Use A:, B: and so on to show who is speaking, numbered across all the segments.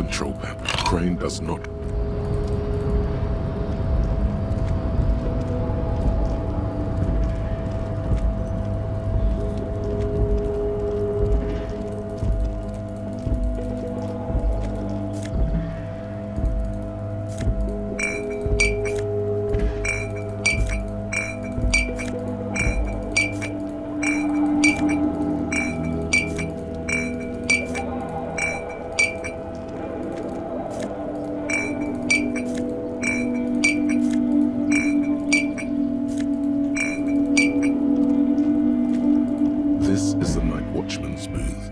A: control panel. Crane does not. This is the night watchman's booth.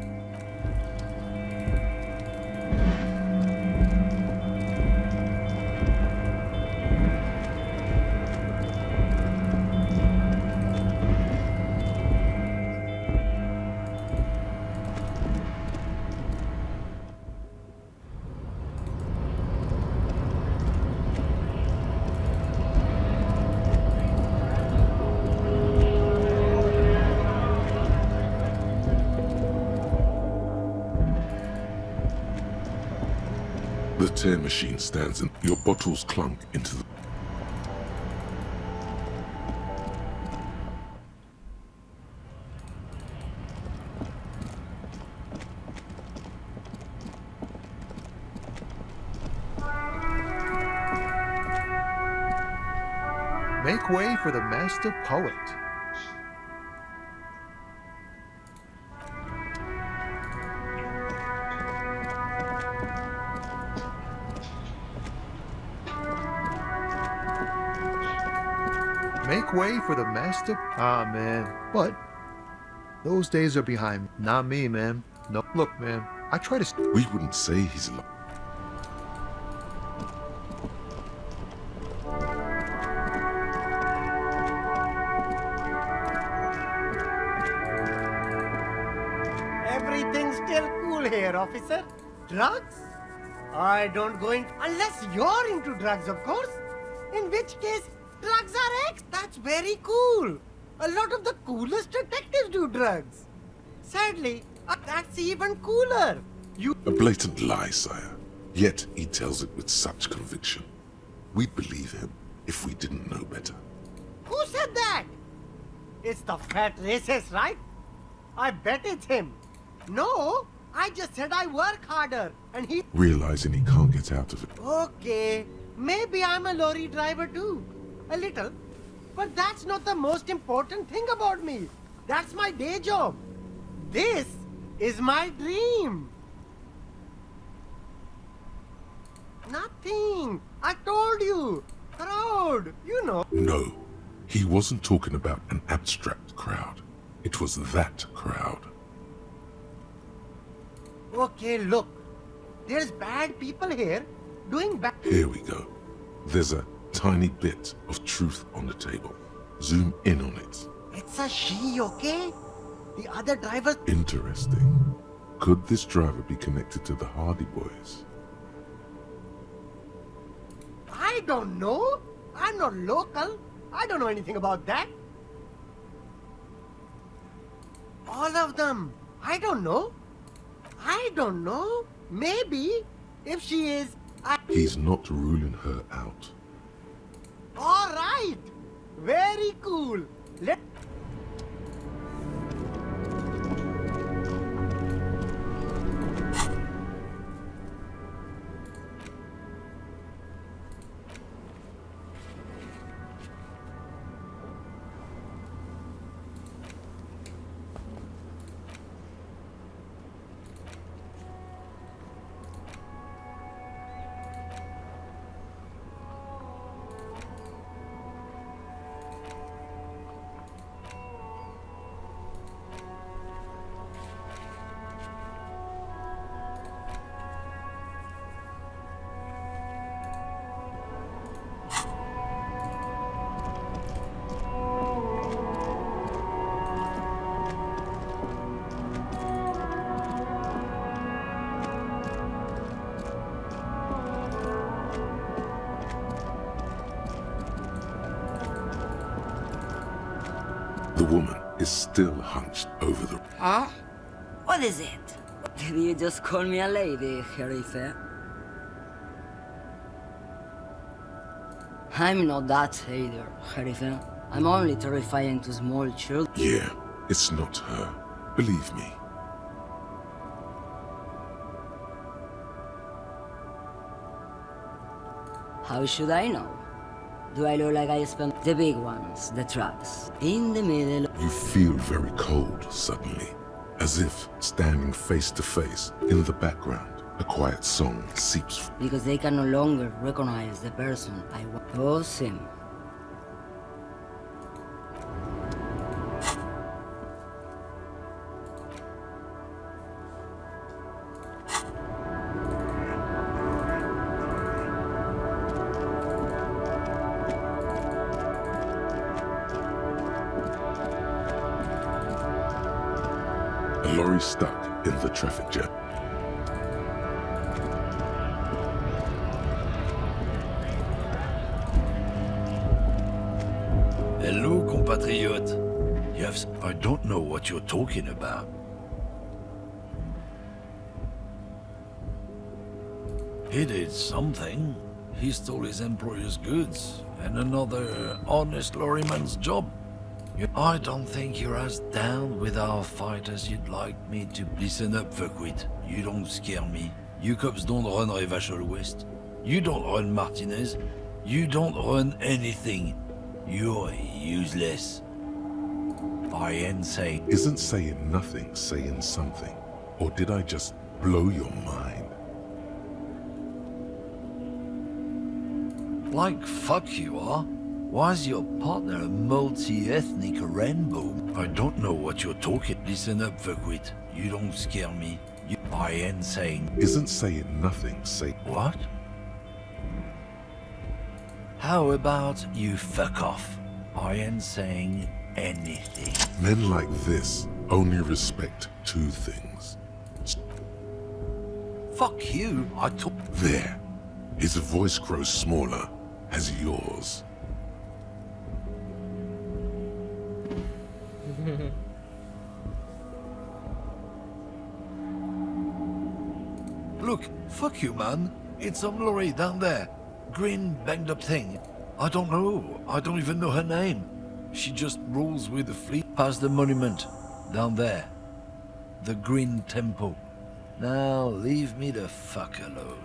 A: The tear machine stands and your bottles clunk into the...
B: Make way for the master poet. Make way for the master. Ah, man. But those days are behind me. Not me, man. No, look, man. I try to.
A: We wouldn't say he's alive.
C: Everything's still cool here, officer. Drugs? I don't go in unless you're into drugs, of course. In which case, drugs are X. That's very cool. A lot of the coolest detectives do drugs. Sadly, that's even cooler. You...
A: A blatant lie, sire. Yet he tells it with such conviction. We'd believe him if we didn't know better.
C: Who said that? It's the fat racist, right? I bet it's him. No, I just said I work harder and he...
A: Realizing he can't get out of it.
C: Okay, maybe I'm a lorry driver too. A little. But that's not the most important thing about me. That's my day job. This is my dream. Nothing. I told you. Crowd, you know.
A: No, he wasn't talking about an abstract crowd. It was that crowd.
C: Okay, look. There's bad people here doing bad...
A: Here we go. There's a tiny bit of truth on the table. Zoom in on it.
C: It's a she, okay? The other driver...
A: Interesting. Could this driver be connected to the Hardy Boys?
C: I don't know. I'm not local. I don't know anything about that. All of them. I don't know. I don't know. Maybe. If she is...
A: He's not ruling her out.
C: All right. Very cool. Let...
A: The woman is still hunched over the...
D: Huh? What is it? Did you just call me a lady, Sheriff? I'm not that either, Herife. I'm only terrifying to small children.
A: Yeah, it's not her. Believe me.
D: How should I know? Do I look like I spent the big ones, the trucks, in the middle?
A: You feel very cold suddenly, as if standing face to face. In the background, a quiet song seeps.
D: Because they can no longer recognize the person I want. Oh, Sim.
A: A lorry stuck in the traffic jam.
E: Hello, compatriot. Yes, I don't know what you're talking about. He did something. He stole his employer's goods and another honest lorryman's job. I don't think you're as down with our fight as you'd like me to. Listen up, fuckwit. You don't scare me. You cops don't run Revachol West. You don't run Martinez. You don't run anything. You're useless. I ain't saying.
A: Isn't saying nothing saying something? Or did I just blow your mind?
E: Like fuck you are. Why's your partner a multi-ethnic rainbow? I don't know what you're talking. Listen up, fuckwit. You don't scare me. I ain't saying.
A: Isn't saying nothing say.
E: What? How about you fuck off? I ain't saying anything.
A: Men like this only respect two things.
E: Fuck you, I took.
A: There. His voice grows smaller as yours.
E: Look, fuck you, man. It's some lorry down there. Green, banged up thing. I don't know. I don't even know her name. She just rolls with the fleet past the monument. Down there. The Green Temple. Now, leave me the fuck alone.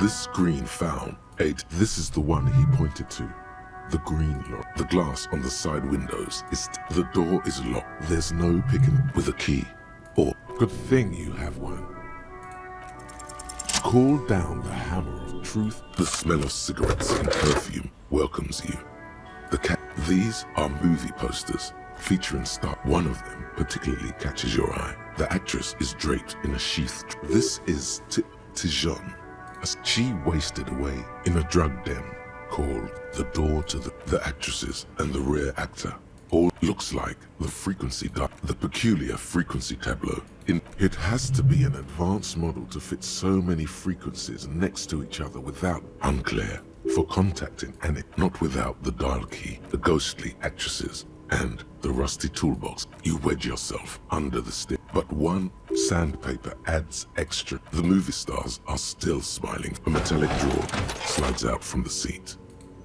A: This green found. Eight. This is the one he pointed to. The green lock. The glass on the side windows is. The door is locked. There's no picking with a key. Or, good thing you have one. Call down the hammer of truth. The smell of cigarettes and perfume welcomes you. These are movie posters featuring star. One of them particularly catches your eye. The actress is draped in a sheath. This is Tijon. She wasted away in a drug den called The Door to the actresses and the rear actor. All looks like the frequency, the peculiar frequency tableau. It has to be an advanced model to fit so many frequencies next to each other without unclear for contacting and not without the dial key, the ghostly actresses, and the rusty toolbox. You wedge yourself under the stick, but one sandpaper adds extra. The movie stars are still smiling. A metallic drawer slides out from the seat.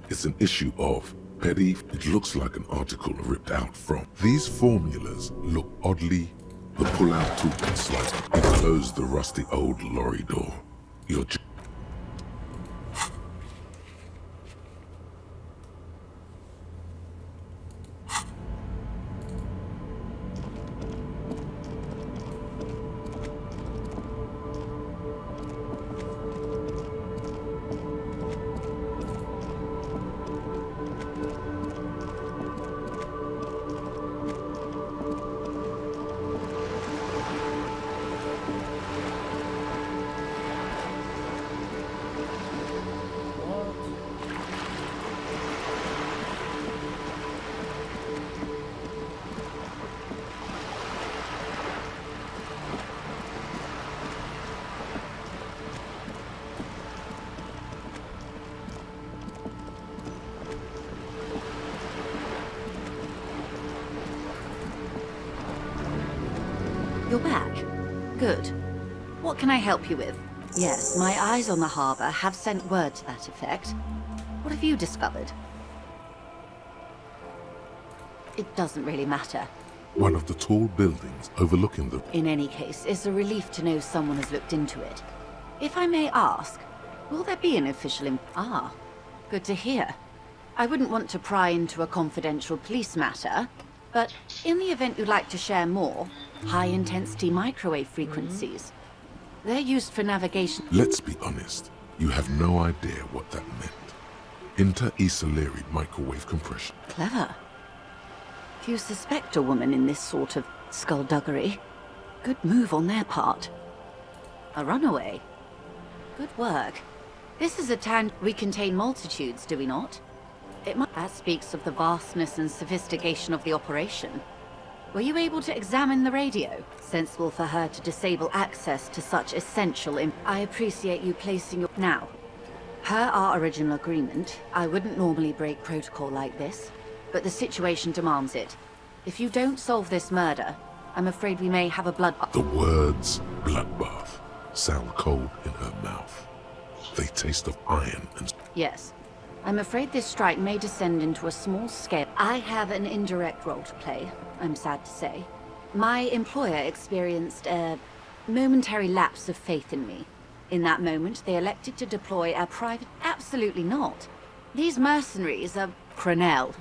A: It's an issue of Petty. It looks like an article ripped out from. These formulas look oddly. The pull-out toolbox slides. It closed the rusty old lorry door. You're
F: You're back. Good. What can I help you with? Yes, my eyes on the harbor have sent word to that effect. What have you discovered? It doesn't really matter.
A: One of the tall buildings overlooking the...
F: In any case, it's a relief to know someone has looked into it. If I may ask, will there be an official Ah, good to hear. I wouldn't want to pry into a confidential police matter, but in the event you'd like to share more, high-intensity microwave frequencies. They're used for navigation.
A: Let's be honest, you have no idea what that meant. Inter-Isolary microwave compression.
F: Clever. Few suspect a woman in this sort of skullduggery. Good move on their part. A runaway. Good work. This is a town we contain multitudes, do we not? That speaks of the vastness and sophistication of the operation. Were you able to examine the radio? Sensible for her to disable access to such essential I appreciate you placing your... Now, per our original agreement, I wouldn't normally break protocol like this, but the situation demands it. If you don't solve this murder, I'm afraid we may have a bloodbath.
A: The words bloodbath sound cold in her mouth. They taste of iron and...
F: Yes. I'm afraid this strike may descend into a small scale. I have an indirect role to play, I'm sad to say. My employer experienced a momentary lapse of faith in me. In that moment, they elected to deploy a private... Absolutely not. These mercenaries are Cronel,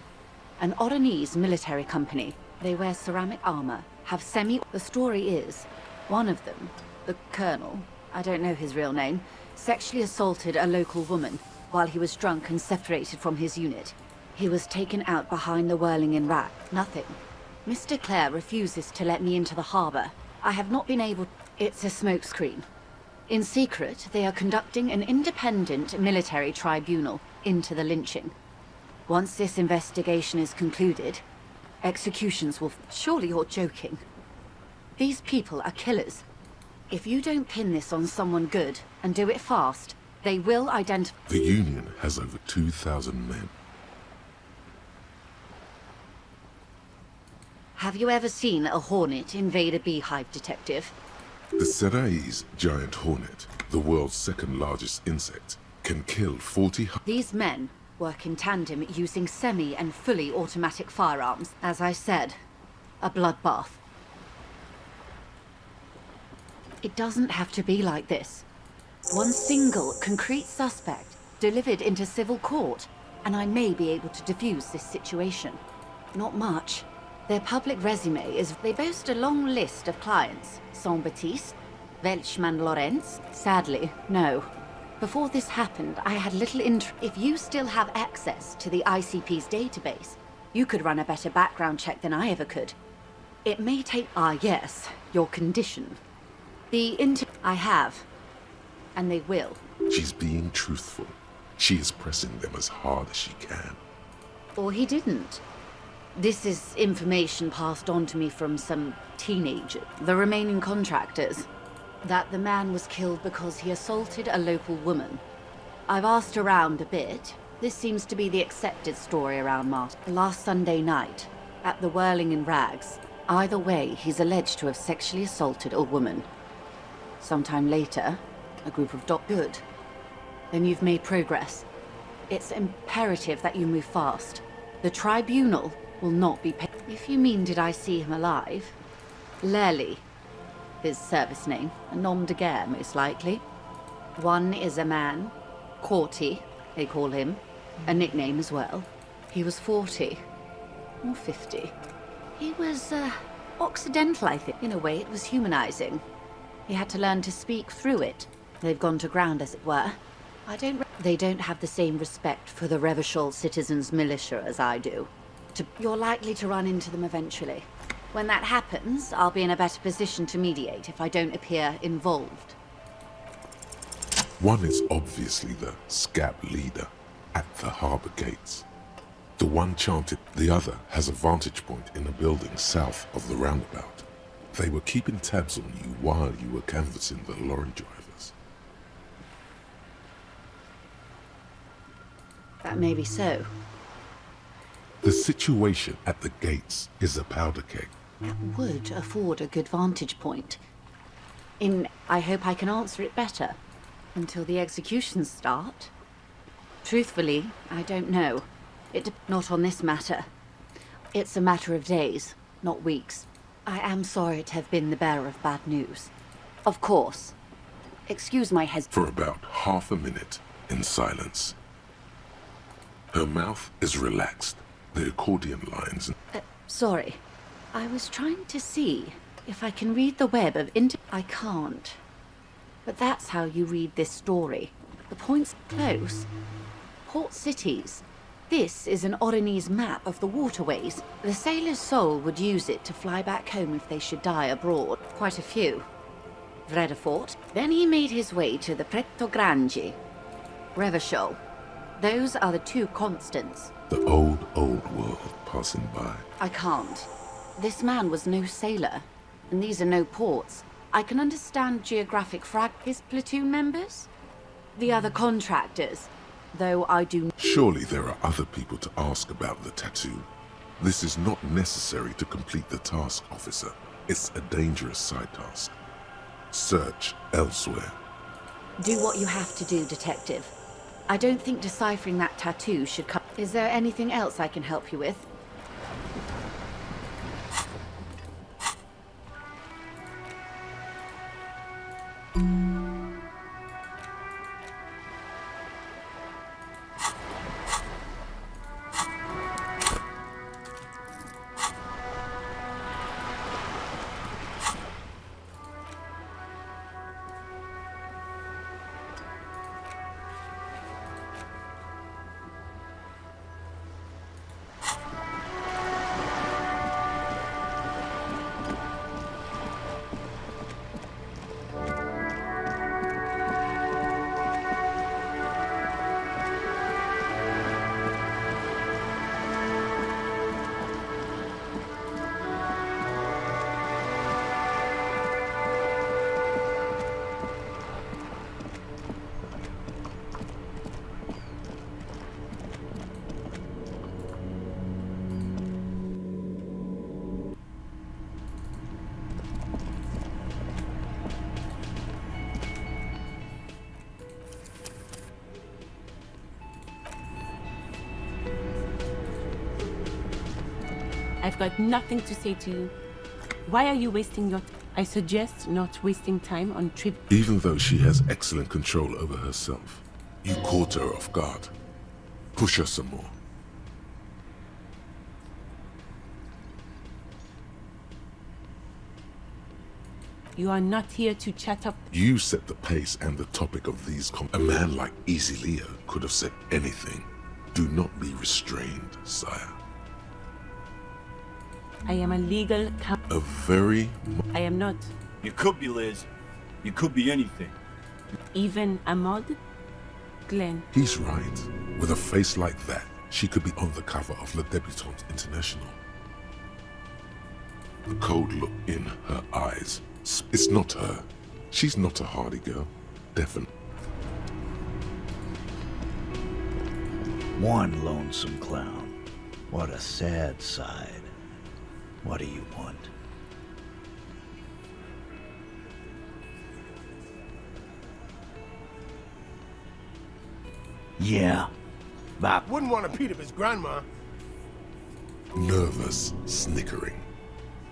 F: an Oranese military company. They wear ceramic armor, have The story is, one of them, the colonel, I don't know his real name, sexually assaulted a local woman while he was drunk and separated from his unit. He was taken out behind the whirling in rack. Nothing. Mr. Clare refuses to let me into the harbor. I have not been able... It's a smokescreen. In secret, they are conducting an independent military tribunal into the lynching. Once this investigation is concluded, executions will... Surely you're joking. These people are killers. If you don't pin this on someone good, and do it fast, they will identify...
A: The Union has over 2,000 men.
F: Have you ever seen a hornet invade a beehive, detective?
A: The Serai's giant hornet, the world's second largest insect, can kill 40...
F: These men work in tandem using semi- and fully automatic firearms. As I said, a bloodbath. It doesn't have to be like this. One single, concrete suspect delivered into civil court, and I may be able to defuse this situation. Not much. Their public resume is... They boast a long list of clients. Saint-Baptiste, Welchman Lawrence. Sadly, no. Before this happened, I had little interest. If you still have access to the ICP's database, you could run a better background check than I ever could. It may take... Ah, yes, your condition. I have. And they will.
A: She's being truthful. She is pressing them as hard as she can.
F: Or he didn't. This is information passed on to me from some teenager. The remaining contractors. That the man was killed because he assaulted a local woman. I've asked around a bit. This seems to be the accepted story around last Sunday night, at the Whirling in Rags. Either way, he's alleged to have sexually assaulted a woman. Sometime later, a group of Good. Then you've made progress. It's imperative that you move fast. The tribunal will not be paid. If you mean did I see him alive? Lely, his service name, a nom de guerre most likely. One is a man, Corty, they call him, a nickname as well. He was 40, or 50. He was, Occidental, I think. In a way, it was humanizing. He had to learn to speak through it. They've gone to ground, as it were. They don't have the same respect for the Revachol citizens' militia as I do. You're likely to run into them eventually. When that happens, I'll be in a better position to mediate if I don't appear involved.
A: One is obviously the scab leader at the harbor gates. The one chanted, the other has a vantage point in a building south of the roundabout. They were keeping tabs on you while you were canvassing the lorry drivers.
F: That may be so.
A: The situation at the gates is a powder keg.
F: That would afford a good vantage point. I hope I can answer it better. Until the executions start. Truthfully, I don't know. Not on this matter. It's a matter of days, not weeks. I am sorry to have been the bearer of bad news. Of course. Excuse my
A: For about half a minute, in silence. Her mouth is relaxed, the accordion lines.
F: Sorry. I was trying to see if I can read the web of I can't. But that's how you read this story. The point's close. Port cities. This is an Oronese map of the waterways. The sailor's soul would use it to fly back home if they should die abroad. Quite a few. Vredefort. Then he made his way to the Preto Grande. Revachol. Those are the two constants.
A: The old world passing by.
F: I can't. This man was no sailor, and these are no ports. I can understand geographic his platoon members? The other contractors, though I do...
A: Surely there are other people to ask about the tattoo. This is not necessary to complete the task, officer. It's a dangerous side task. Search elsewhere.
F: Do what you have to do, detective. I don't think deciphering that tattoo should come... Is there anything else I can help you with?
G: I've got nothing to say to you. Why are you wasting your... I suggest not wasting time on trip...
A: Even though she has excellent control over herself, you caught her off guard. Push her some more.
G: You are not here to chat up...
A: You set the pace and the topic of these A man like Easy Leo could have said anything. Do not be restrained, sire.
G: I am a legal...
A: A very...
G: I am not.
H: You could be, Liz. You could be anything.
G: Even a mod? Glenn.
A: He's right. With a face like that, she could be on the cover of Le Debutante International. The cold look in her eyes. It's not her. She's not a hardy girl. Definitely.
I: One lonesome clown. What a sad side. What do you want? Yeah. Bop.
J: Wouldn't want to beat up his grandma.
A: Nervous, snickering.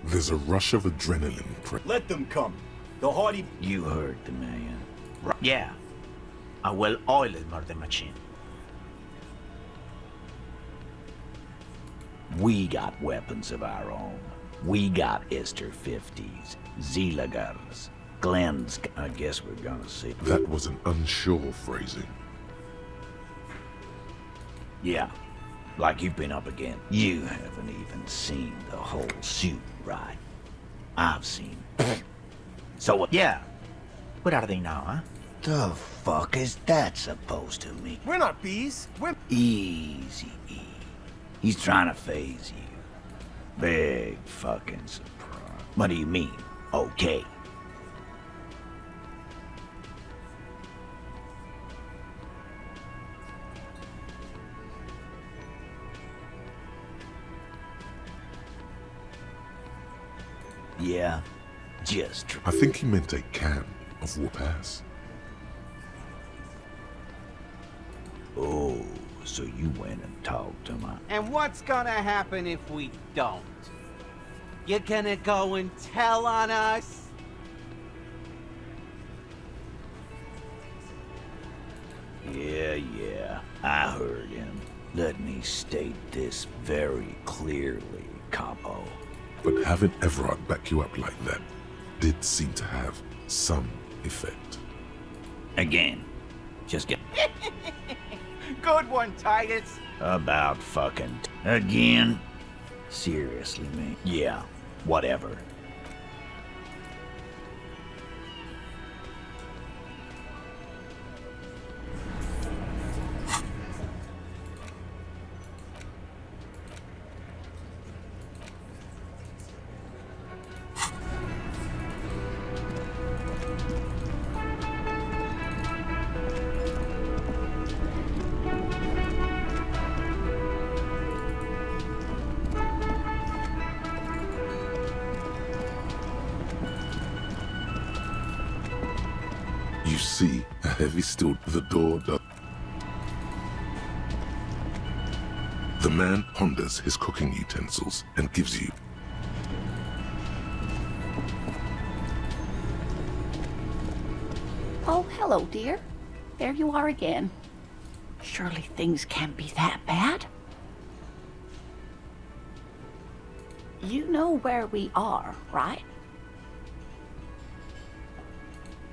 A: There's a rush of adrenaline.
H: Let them come. The hardy...
I: You heard the man. Yeah. A well-oiled murder machine. We got weapons of our own. We got Esther 50s, Zeelagers, Glenn's... I guess we're gonna see.
A: That was an unsure phrasing.
I: Yeah, like you've been up again. You haven't even seen the whole suit, right? I've seen. So, yeah. What are they now, huh? The fuck is that supposed to mean?
J: We're not bees. We're...
I: Easy, E. He's trying to phase you. Big fucking surprise. What do you mean, okay? Yeah, just
A: I think he meant a can of whoop-ass.
I: Oh, so you went and talked to my...
K: And what's gonna happen if we don't? You gonna go and tell on us?
I: Yeah, I heard him. Let me state this very clearly, Capo.
A: But having Everard back you up like that did seem to have some effect.
I: Again, just get...
K: Good one, Titus.
I: About fucking... Again? Seriously, man. Yeah, whatever.
A: You see a heavy steel, the door does. The man ponders his cooking utensils and gives you.
F: Oh, hello, dear. There you are again. Surely things can't be that bad. You know where we are, right?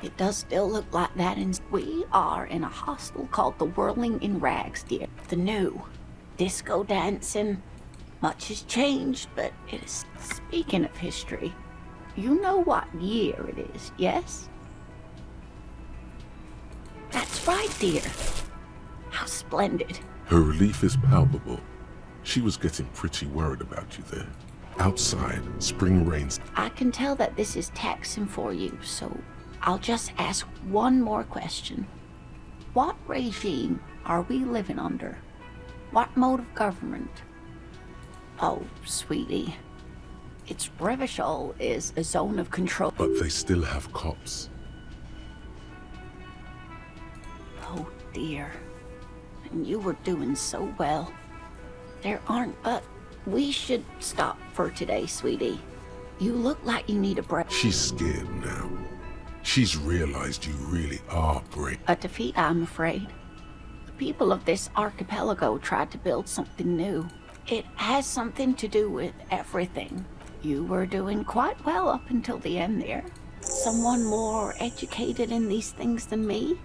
F: It does still look like that, and we are in a hostel called the Whirling in Rags, dear. The new disco dancing. Much has changed, but it is. Speaking of history, you know what year it is, yes? That's right, dear. How splendid.
A: Her relief is palpable. She was getting pretty worried about you there. Outside, spring rains.
F: I can tell that this is taxing for you, so I'll just ask one more question. What regime are we living under? What mode of government? Oh, sweetie. Its Revachol is a zone of control.
A: But they still have cops.
F: Oh, dear. And you were doing so well. There aren't, but we should stop for today, sweetie. You look like you need a break.
A: She's scared now. She's realized you really are brave.
F: A defeat, I'm afraid. The people of this archipelago tried to build something new. It has something to do with everything. You were doing quite well up until the end there. Someone more educated in these things than me?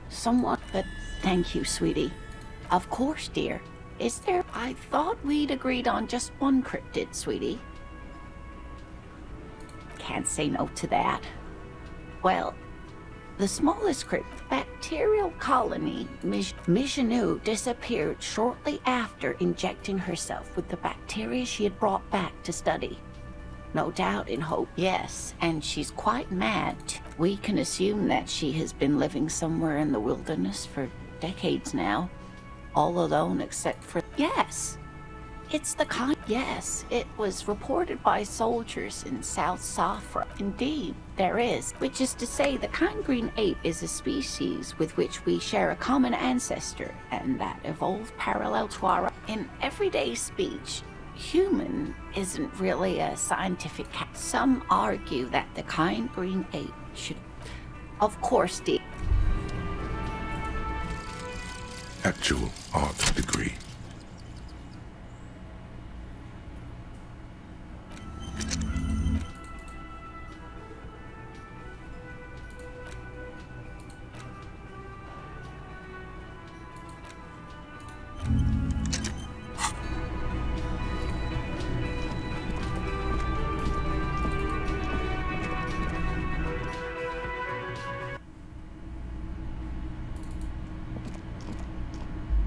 F: Someone, but thank you, sweetie. Of course, dear. Is there? I thought we'd agreed on just one cryptid, sweetie. Can't say no to that. Well, the smallest crypt, bacterial colony, Michanu, disappeared shortly after injecting herself with the bacteria she had brought back to study. No doubt in hope, yes, and she's quite mad. We can assume that she has been living somewhere in the wilderness for decades now, all alone except for... Yes! It's the kind... Yes, it was reported by soldiers in South Safra. Indeed, there is. Which is to say, the kind green ape is a species with which we share a common ancestor, and that evolved parallel to our... In everyday speech, human isn't really a scientific... Some argue that the kind green ape should... Of course, dear.
A: Actual art degree.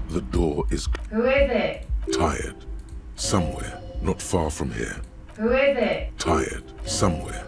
A: The door is...
L: Who is it?
A: Tired. Somewhere, not far from here.
L: Who is it?
A: Tired. Somewhere,